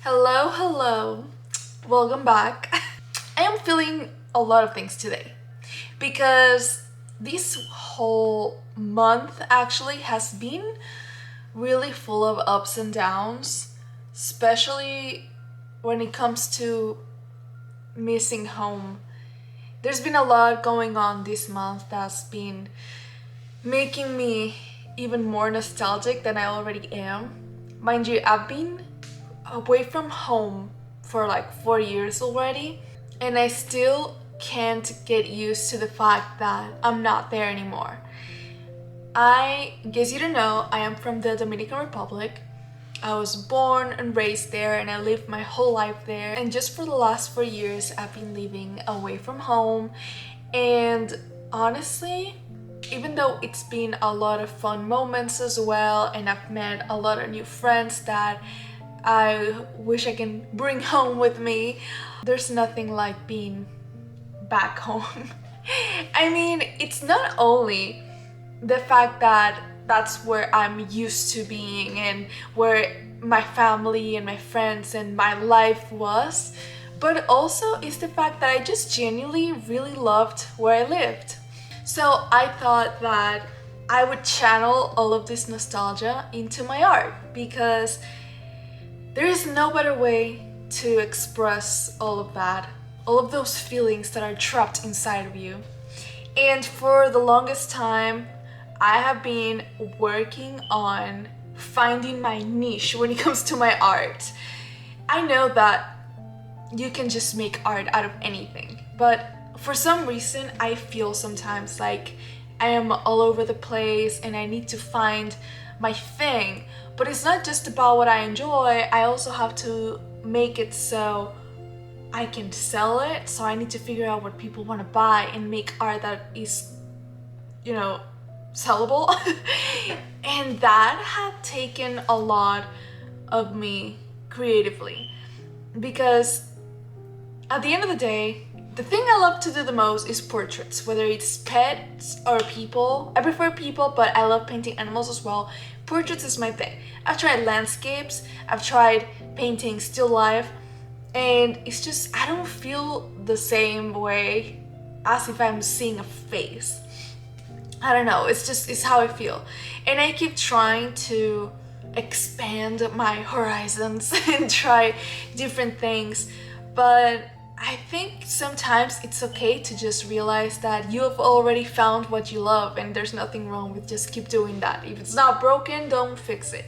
Hello, hello. Welcome back. I am feeling a lot of things today because this whole month actually has been really full of ups and downs, especially when it comes to missing home. There's been a lot going on this month that's been making me even more nostalgic than I already am. Mind you, I've been away from home for like 4 years already, and I still can't get used to the fact that I'm not there anymore. I guess you don't know, I am from the Dominican Republic. I was born and raised there and I lived my whole life there, and just for the last 4 years I've been living away from home. And honestly, even though it's been a lot of fun moments as well, and I've met a lot of new friends that I wish I can bring home with me, there's nothing like being back home. I mean, it's not only the fact that that's where I'm used to being and where my family and my friends and my life was, but also it's the fact that I just genuinely really loved where I lived. So I thought that I would channel all of this nostalgia into my art, because there is no better way to express all of that, all of those feelings that are trapped inside of you. And for the longest time, I have been working on finding my niche when it comes to my art. I know that you can just make art out of anything, but for some reason I feel sometimes like I am all over the place and I need to find my thing. But it's not just about what I enjoy, I also have to make it so I can sell it. So I need to figure out what people want to buy and make art that is, sellable. And that had taken a lot of me creatively, because at the end of the day, the thing I love to do the most is portraits, whether it's pets or people. I prefer people, but I love painting animals as well. Portraits is my thing. I've tried landscapes, I've tried painting still life, and it's just, I don't feel the same way as if I'm seeing a face. I don't know, it's how I feel. And I keep trying to expand my horizons and try different things, but I think sometimes it's okay to just realize that you have already found what you love, and there's nothing wrong with just keep doing that. If it's not broken, don't fix it.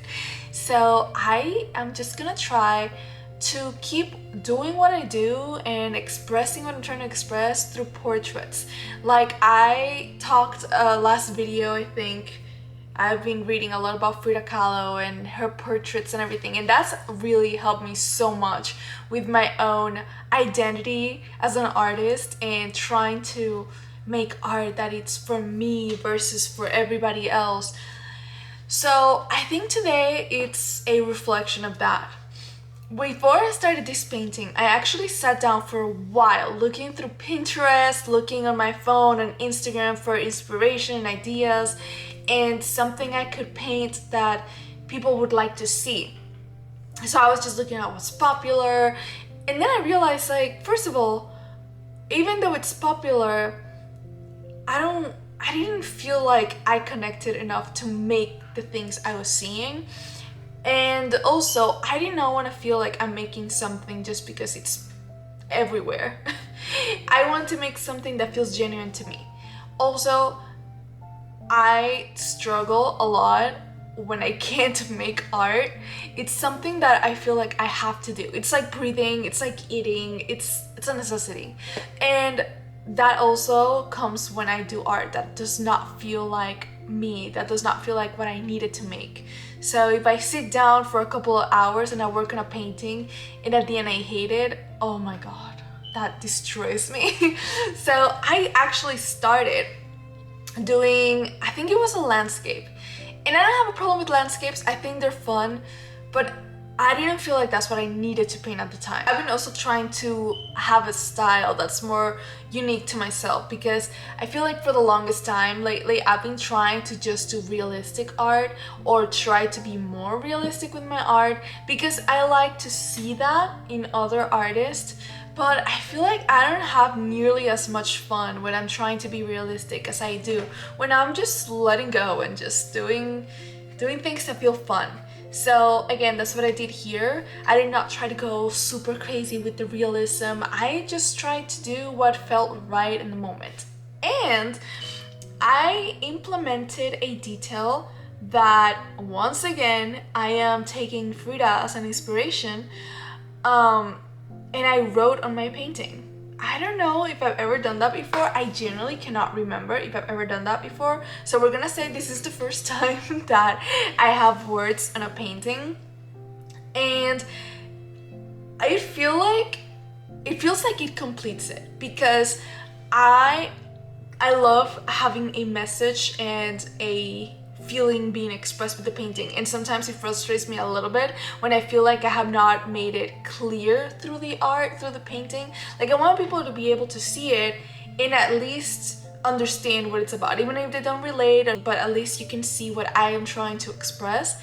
So I am just gonna try to keep doing what I do and expressing what I'm trying to express through portraits. Like I talked last video, I think, I've been reading a lot about Frida Kahlo and her portraits and everything, and that's really helped me so much with my own identity as an artist and trying to make art that it's for me versus for everybody else. So I think today it's a reflection of that. Before I started this painting, I actually sat down for a while looking through Pinterest, looking on my phone and Instagram for inspiration and ideas, and something I could paint that people would like to see. So I was just looking at what's popular, and then I realized, like, first of all, even though it's popular, I didn't feel like I connected enough to make the things I was seeing. And also, I did not want to feel like I'm making something just because it's everywhere. I want to make something that feels genuine to me. Also, I struggle a lot when I can't make art. It's something that I feel like I have to do. It's like breathing, it's like eating, it's a necessity. And that also comes when I do art that does not feel like me, that does not feel like what I needed to make. So if I sit down for a couple of hours and I work on a painting and at the end I hate it, oh my god, that destroys me. So I actually started doing, I think it was a landscape. And I don't have a problem with landscapes, I think they're fun, but I didn't feel like that's what I needed to paint at the time. I've been also trying to have a style that's more unique to myself, because I feel like for the longest time lately I've been trying to just do realistic art or try to be more realistic with my art, because I like to see that in other artists. But I feel like I don't have nearly as much fun when I'm trying to be realistic as I do when I'm just letting go and just doing things that feel fun. So again, that's what I did here. I did not try to go super crazy with the realism. I just tried to do what felt right in the moment. And I implemented a detail that, once again, I am taking Frida as an inspiration, and I wrote on my painting. I don't know if I've ever done that before. I generally cannot remember if I've ever done that before. So we're gonna say this is the first time that I have words on a painting. And I feel like it feels like it completes it, because I love having a message and a feeling being expressed with the painting, and sometimes it frustrates me a little bit when I feel like I have not made it clear through the art, through the painting. Like, I want people to be able to see it and at least understand what it's about, even if they don't relate, but at least you can see what I am trying to express.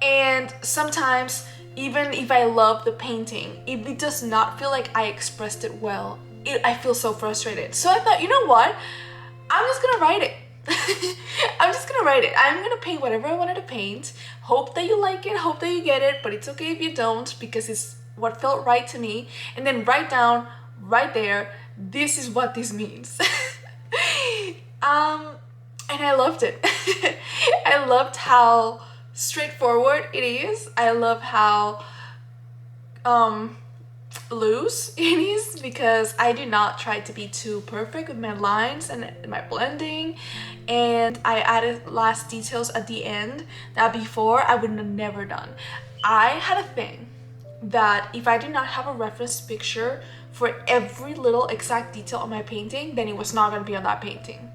And sometimes, even if I love the painting, if it does not feel like I expressed it well, I feel so frustrated. So I thought, you know what, I'm just gonna write it. I'm just gonna write it. I'm gonna paint whatever I wanted to paint. Hope that you like it, hope that you get it, but it's okay if you don't, because it's what felt right to me. And then write down right there, this is what this means. And I loved it. I loved how straightforward it is. I love how loose it is, because I do not try to be too perfect with my lines and my blending, and I added last details at the end that before I would have never done. I had a thing that if I did not have a reference picture for every little exact detail on my painting, then it was not going to be on that painting.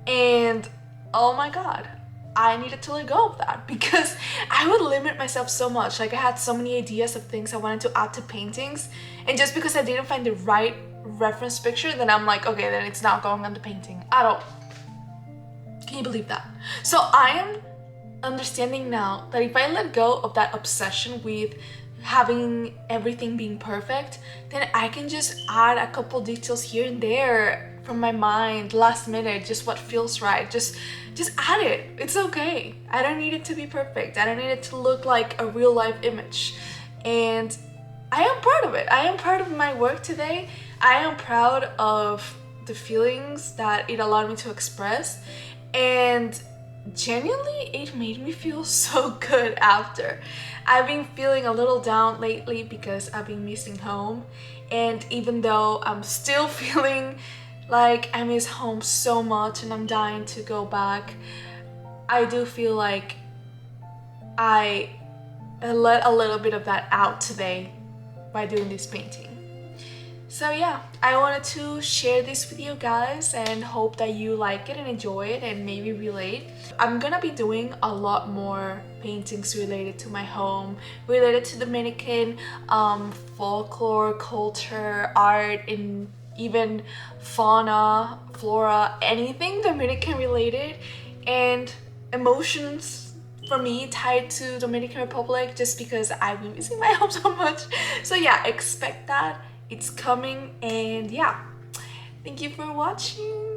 And oh my god, I needed to let go of that, because I would limit myself so much. Like, I had so many ideas of things I wanted to add to paintings, and just because I didn't find the right reference picture, then I'm like, okay, then it's not going on the painting at all. Can you believe that? So I am understanding now that if I let go of that obsession with having everything being perfect, then I can just add a couple details here and there from my mind, last minute, just what feels right. Just add it. It's okay. I don't need it to be perfect. I don't need it to look like a real life image. And I am proud of it. I am proud of my work today. I am proud of the feelings that it allowed me to express. And genuinely, it made me feel so good after. I've been feeling a little down lately because I've been missing home. And even though I'm still feeling like I miss home so much and I'm dying to go back, I do feel like I let a little bit of that out today by doing this painting. So yeah, I wanted to share this with you guys and hope that you like it and enjoy it and maybe relate. I'm gonna be doing a lot more paintings related to my home, related to Dominican folklore, culture, art, and even fauna, flora, anything Dominican related, and emotions for me tied to Dominican Republic, just because I've been missing my home so much. So yeah, expect that. It's coming, and yeah, thank you for watching.